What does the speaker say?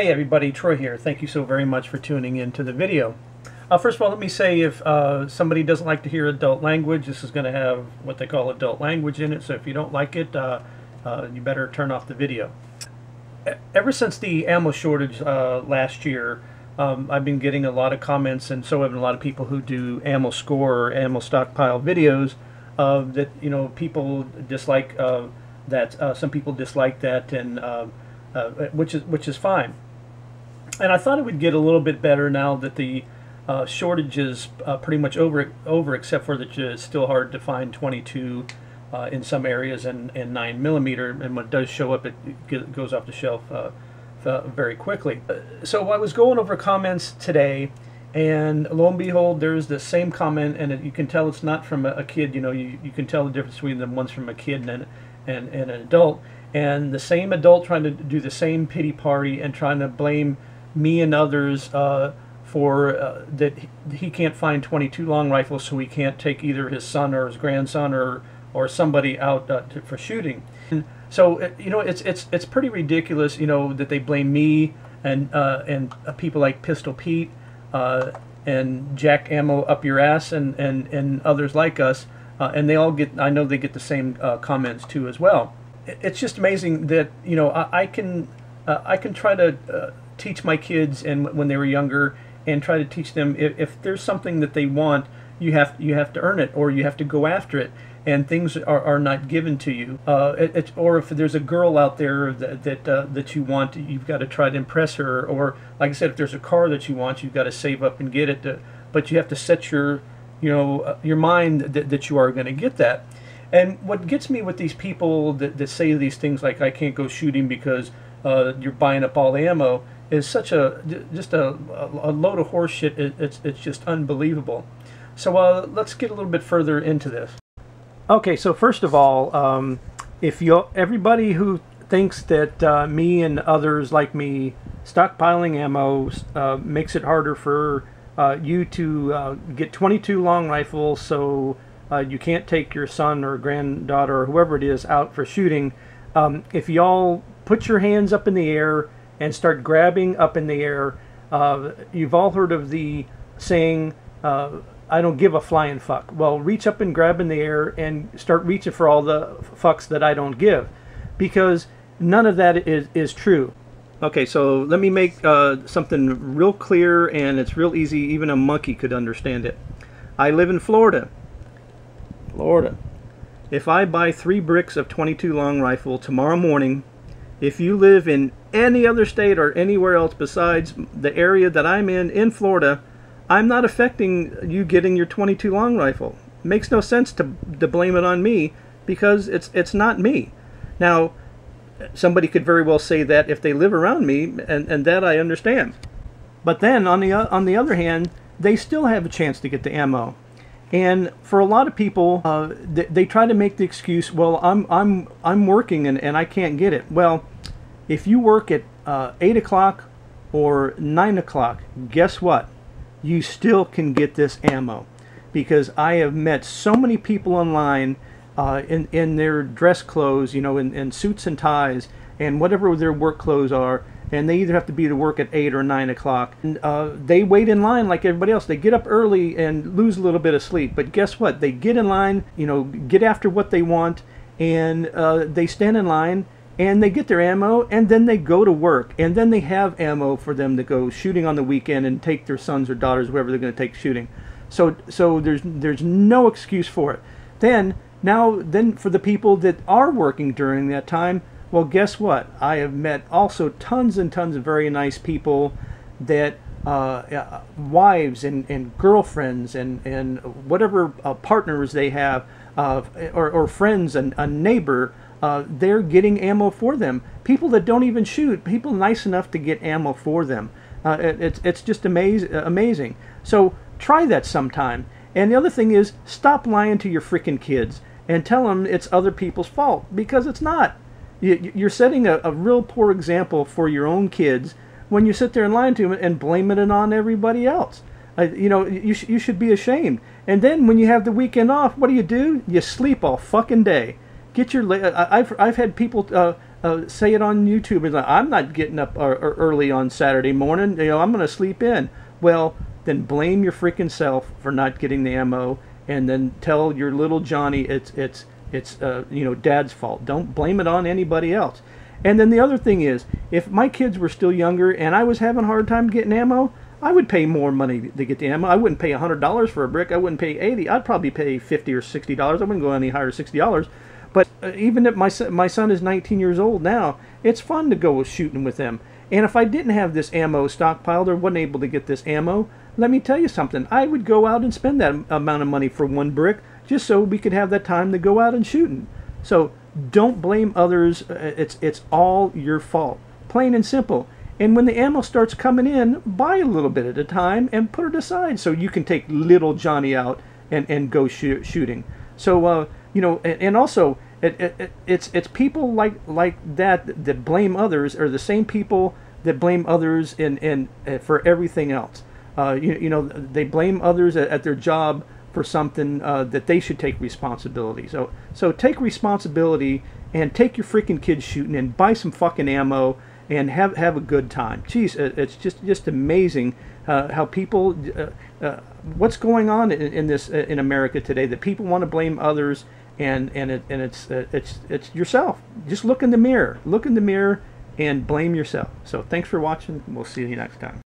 Hey everybody, Troy here. Thank you so very much for tuning in to the video. First of all, let me say if somebody doesn't like to hear adult language, this is going to have what they call adult language in it, so if you don't like it, you better turn off the video. Ever since the ammo shortage last year, I've been getting a lot of comments, and so have a lot of people who do ammo score or ammo stockpile videos, that people dislike that. Some people dislike that, and which is fine. And I thought it would get a little bit better now that the shortage is pretty much over, except for that it's still hard to find 22 in some areas and 9mm, and when it does show up, it goes off the shelf very quickly. So I was going over comments today, and lo and behold, there's the same comment, and you can tell it's not from a kid. You can tell the difference between them. One's from a kid and an adult, and the same adult trying to do the same pity party and trying to blame me and others for that he can't find 22 long rifles, so he can't take either his son or his grandson or somebody out for shooting. And so it's pretty ridiculous, that they blame me and people like Pistol Pete and Jack Ammo Up Your Ass and others like us, and they all get, I know they get the same comments too as well. It's just amazing that I can try to teach my kids, and when they were younger, and try to teach them if there's something that they want, you have to earn it, or you have to go after it, and things are not given to you. Or if there's a girl out there that you want, you've got to try to impress her. Or like I said, if there's a car that you want, you've got to save up and get it. But you have to set your mind that you are going to get that. And what gets me with these people that say these things like, I can't go shooting because you're buying up all the ammo, is such just a load of horse shit. It's just unbelievable. So let's get a little bit further into this. Okay, so first of all, everybody who thinks that me and others like me stockpiling ammo makes it harder for you to get 22 long rifles, so you can't take your son or granddaughter or whoever it is out for shooting, if y'all put your hands up in the air and start grabbing up in the air, you've all heard of the saying, I don't give a flying fuck. Well, reach up and grab in the air and start reaching for all the fucks that I don't give, because none of that is true. Okay, so let me make something real clear, and it's real easy. Even a monkey could understand it. I live in Florida. If I buy 3 bricks of 22 long rifle tomorrow morning, if you live in any other state or anywhere else besides the area that I'm in Florida, I'm not affecting you getting your 22 long rifle. It makes no sense to blame it on me, because it's not me. Now, somebody could very well say that if they live around me, and that I understand. But then on the other hand, they still have a chance to get the ammo. And for a lot of people, they try to make the excuse, well, I'm working and I can't get it. Well, if you work at 8 o'clock or 9 o'clock, guess what? You still can get this ammo, because I have met so many people online in their dress clothes, in suits and ties and whatever their work clothes are, and they either have to be to work at 8 or 9 o'clock. And they wait in line like everybody else. They get up early and lose a little bit of sleep, but guess what? They get in line, get after what they want, and they stand in line, and they get their ammo, and then they go to work, and then they have ammo for them to go shooting on the weekend and take their sons or daughters, wherever they're going to take shooting. So there's no excuse for it. Then for the people that are working during that time, well, guess what? I have met also tons and tons of very nice people that wives and girlfriends and whatever partners they have, or friends and a neighbor, they're getting ammo for them. People that don't even shoot, people nice enough to get ammo for them. It's just amazing. So try that sometime. And the other thing is, stop lying to your freaking kids and tell them it's other people's fault, because it's not. You're setting a real poor example for your own kids when you sit there and lie to them and blaming it on everybody else. You should be ashamed. And then when you have the weekend off, what do? You sleep all fucking day. Get your. I've had people say it on YouTube. It's like, I'm not getting up early on Saturday morning. I'm going to sleep in. Well, then blame your freaking self for not getting the ammo, and then tell your little Johnny it's Dad's fault. Don't blame it on anybody else. And then the other thing is, if my kids were still younger and I was having a hard time getting ammo, I would pay more money to get the ammo. I wouldn't pay $100 for a brick. I wouldn't pay $80. I'd probably pay $50 or $60. I wouldn't go any higher than $60. But even if my son is 19 years old now, it's fun to go shooting with him. And if I didn't have this ammo stockpiled or wasn't able to get this ammo, let me tell you something. I would go out and spend that amount of money for one brick just so we could have that time to go out and shooting. So don't blame others. It's all your fault. Plain and simple. And when the ammo starts coming in, buy a little bit at a time and put it aside so you can take little Johnny out and go shooting. So and also it's people like that blame others are the same people that blame others for everything else. They blame others at their job for something that they should take responsibility. So take responsibility and take your freaking kids shooting and buy some fucking ammo and have a good time. Jeez, it's just amazing how people what's going on in America today, that people want to blame others, and it's yourself. Just look in the mirror and blame yourself. So thanks for watching. We'll see you next time.